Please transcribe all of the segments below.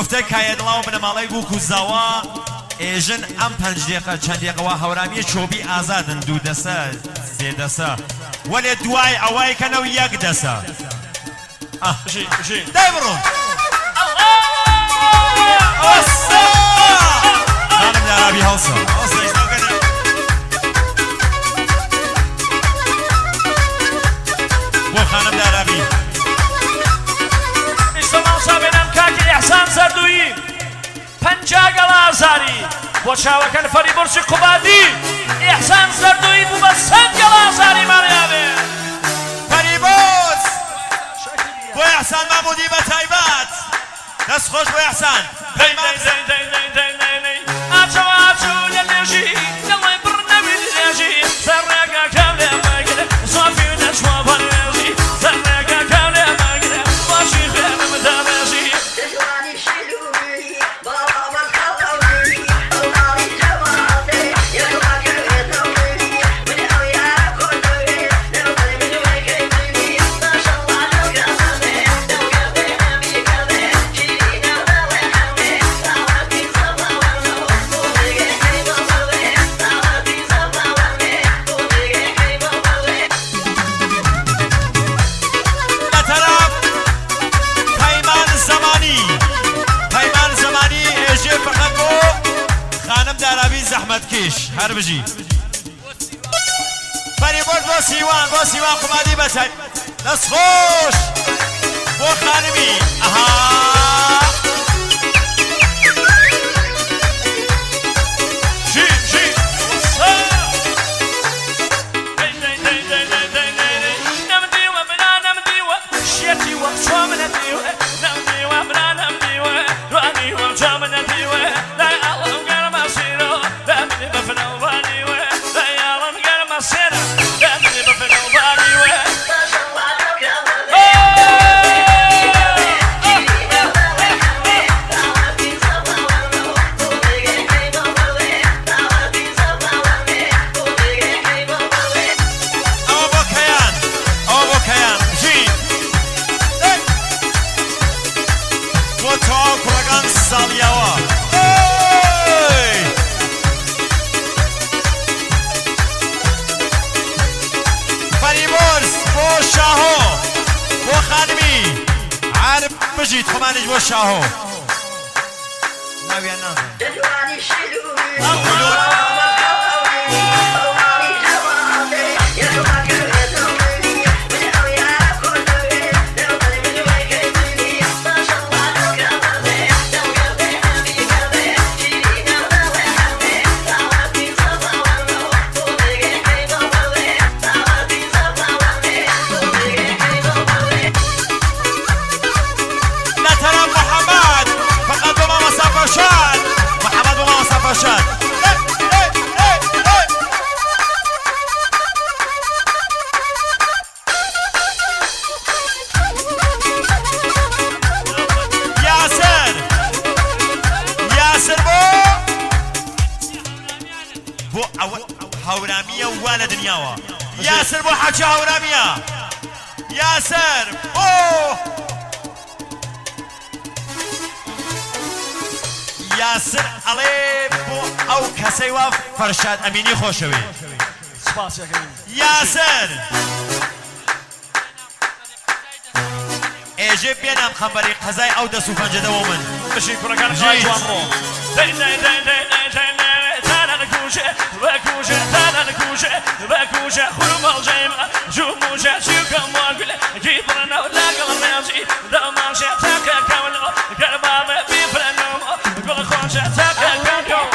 گفتەی کایەدڵاو بنەماڵەی بووک و زاوا ئێژن ئەم 5 دقیقە چەند دقیقەوە هەورامیە چۆبی ئازادن 2 دەسە 3 دەسە وەلێ دوای ئەوای کەنەوە 1 دەسە دای بڕۆن خانم دارابی هەڵسە بۆ خانم دارابی ئیحسان زەردووی 50 گەڵازاری بۆ چاوەکەن فەری بۆرچی قوبادی ئیحسان زەردووی بوو بە 100 گەڵازاری ماڕیاوێ فەری بۆرچ بۆ ئیحسان مامودی بە تایبەت دەست خۆش بۆ ئیحسان ئاچەوە ئاچەوە لە نێژی دڵی بڕ نەبێت نێژی سەرڕێگەکەم لێ مەگرە زۆفی و نەچوە بە نێژی سەرڕێگەکەم لێ مەگرە باشی خێرم دەڕێژی زەحمەتکێش هەر بژی فەری بۆرچ بۆ سیوان قومادی بەچای دەست خۆش بۆ خانمی ئەها بجید خمانش با شاهو ناویان هەورامیە وا لە دنیاوە یاسر بۆ حاجی هەورامیە یاسر یاسر ئەڵێ بۆ ئەو کەسەی وا فەرشاد ئەمینی خۆشەوێ یاسر ئێژێ بێنام خەمبەری قەزای ئەو دەست و پەنجەدەوە من بشی کوڕەکان خای جوان بۆ بكوشة خلوم الجيمة جموشة شوكم واقل جيبنا ولا قلم يمشي ذا ما شاتك كامل قرباب بيفر النوم قل خوشة تاك كامل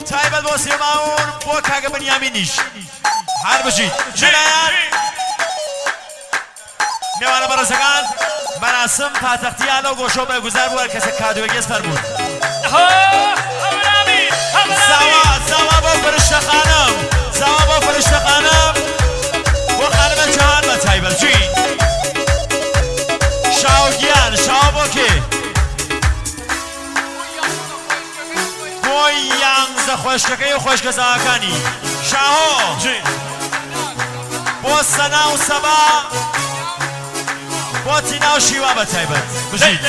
تایبەت بۆ سێماون بۆ کاگە بنیامینیش هەر بژیت ژێلایەن میوانە بەڕێزەکان بەراسم پاتەختیان لەو گۆشە بەگوزار بووە کەسێک کادوێگێز فەرموون زاوا بۆ فریشتەخانم زاوا بۆ فریشتەخانم بۆ خانمە جەهان بە تایبەت چی شاوگیان شاو بۆ کێ بۆ یانزە خۆشکەکەی و خۆشکەزاوەکانی شاهۆ بۆ سەنا و سەبا بۆ تینا و شیوا بە تایبەت بژیت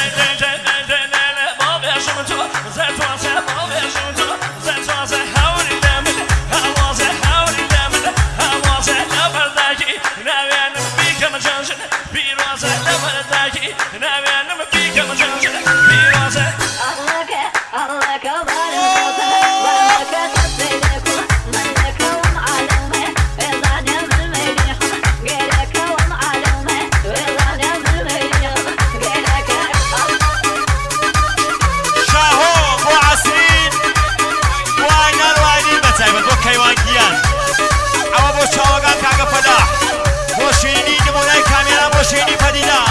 شيني فديدا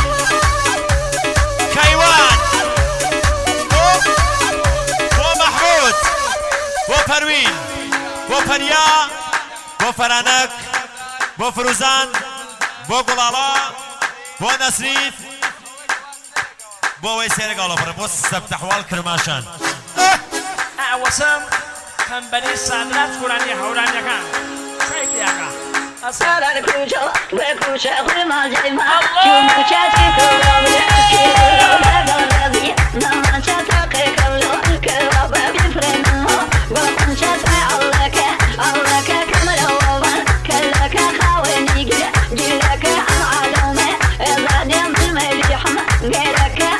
كيوان بو محمود بو پروين بو پريا بو فرانك بو فروزان بو گلالا بو نسرين بو ويسير قالبر بو سبت احوال كرماشان وسام كان بني سادات قراني حوراني كان شايف يا كان أسرار كوشة وكوشة وما جيما كوشة تكرم كيرو نما شتاق كلو كرب بفرنه ومن شتاق الله كمل ومن كلك خواني جلك عن علومه إذا دم المليح غيرك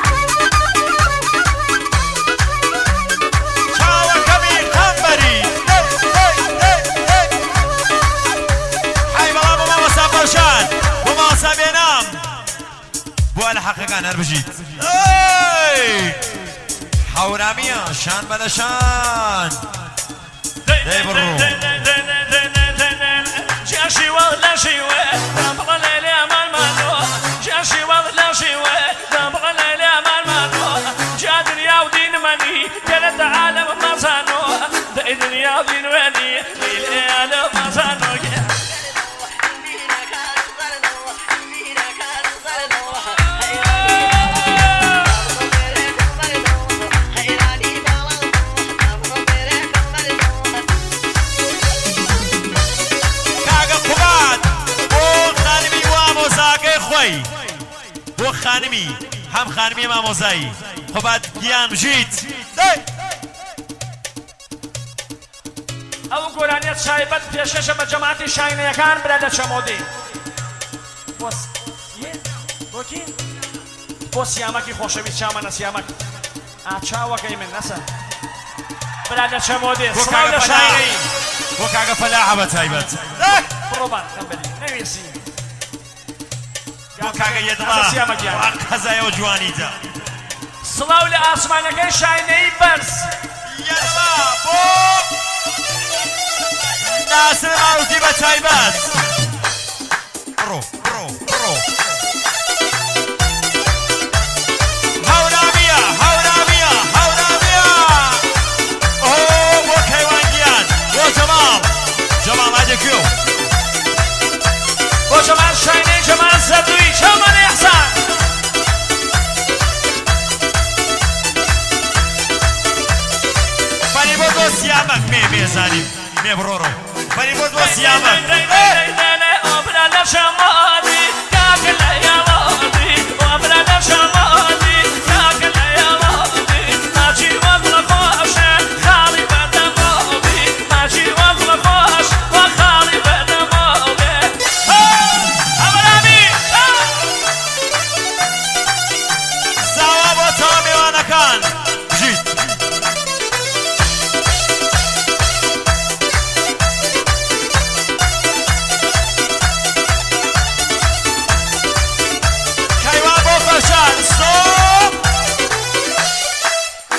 بوال حقيقة نربجيت حورامية شان بلا شان داي برو جاشي ولا شيوة دبر ليلي أمان مانو جاشي ولا شيوة دبر ليلي أمان مانو جا دنيا ودين مني جلت عالم مزانو داي دنيا ودين مني ليلي عالم مزانو بۆ خانمی هەم خانمی مامۆزایی خۆبات گیان بژیت ئەو گۆرانیەت شایبەت پێشەشە بە جەماعەتی شاینەیەکان برا لە چەمۆدی بۆ سیامەکی خۆشەویست چامەنە سیامەک ئاچاوەکەی من نەسە برا لە چەمۆدی سڵاو لە شاینەی بۆ کاگە فەلاحە بە تایبەت بڕۆبان کەمبەری نەویسی بۆ کاگە یەدڵا قەزایەوە جوانیتە سڵاو لە ئاسمانەکەی شاینەی بەرز یەرما بۆ ناسر ماوتی بە تایبەت بڕۆ بڕۆ بڕۆ هەورامە هەورامە هەورامە بۆ کەیوانگیان بۆ جەماڵ جەماڵ هادێکیۆ بۆ جەمال شاینەی جەمال زەردووی چاومەنی ئەحسان بەری بۆ دۆ سیامەک مێزانیم مێ بڕۆڕۆ بەری بۆ دۆ سیامەک ئۆبرا لە شەماڵی کاکە لە یاڵاڵی ئۆبرا لە شەماڵی کاکە لە یاڵاڵی ماچی وەزڵە خۆشە خاڵی بەردەماڵی ماچی وەزڵە خۆش وە خاڵی بەردەماڵێ ئەمەرامی زاوا بۆ تەوا میوانەکان بژیت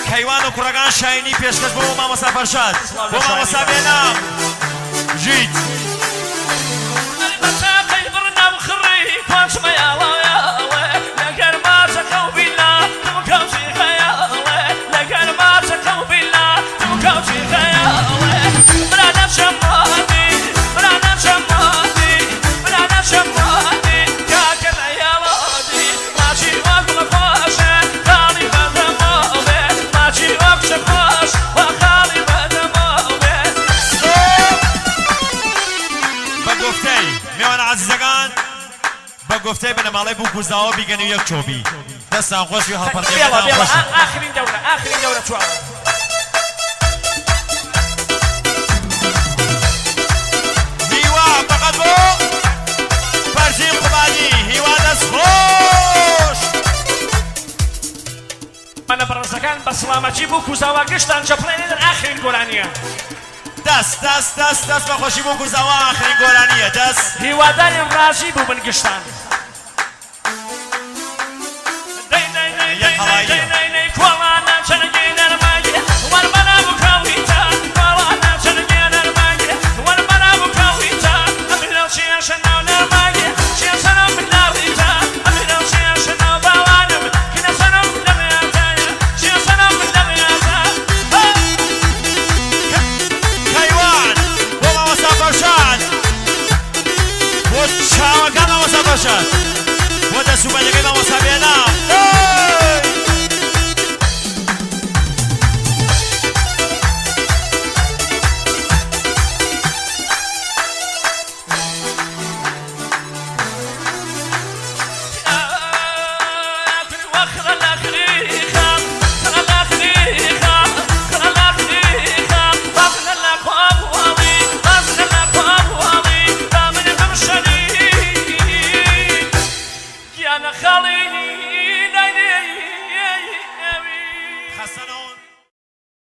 کەیوان و کوڕەکان شاینی پێشکەش بۆ مامۆستا فەرشاد بۆ مامۆستا بێنام ژیت بەچاقەی بڕنام خڕی کۆچمە یاڵاوە میوان عزیزەکان بە گفتەی بنەماڵەی بوو کوزاوە بیگەن و یەک چۆبی دەستان خۆشی بێڵە هەڵپەرکێکتان بێڵە خۆشە ئاخرین دەورە چوارە هیوا فقط بۆ فەرزین قوبانی هیوا دەست خۆش منە بەڕێزەکان بە سڵامەتی بوو کوزاوە گشتان چەپڵێنێن ئاخرین گۆرانیە دەست بە خۆشی بوو کوزاوە ئاخرین گۆرانیە دەست هیواداریم ڕازی بوو بن گشتان کۆڵانە چەنگی نەرماگرێ وەربەنا بکەویتە کۆڵانە چەنگی نەرماگرێ وەربەنا بکەویتە ئەمینە چێشە ناو نەرماگرێ چێشەنەم بلاویتە ئەمینە چێشە ناو باوانم کنەسەنەم لەمێتەیە چێشەنەم لەمێتە کەیوان بۆ مامۆستا فەرشاد بۆ چاوەکان مامۆستا فەرشاد بۆ دەسوبەلەکەی مامۆستا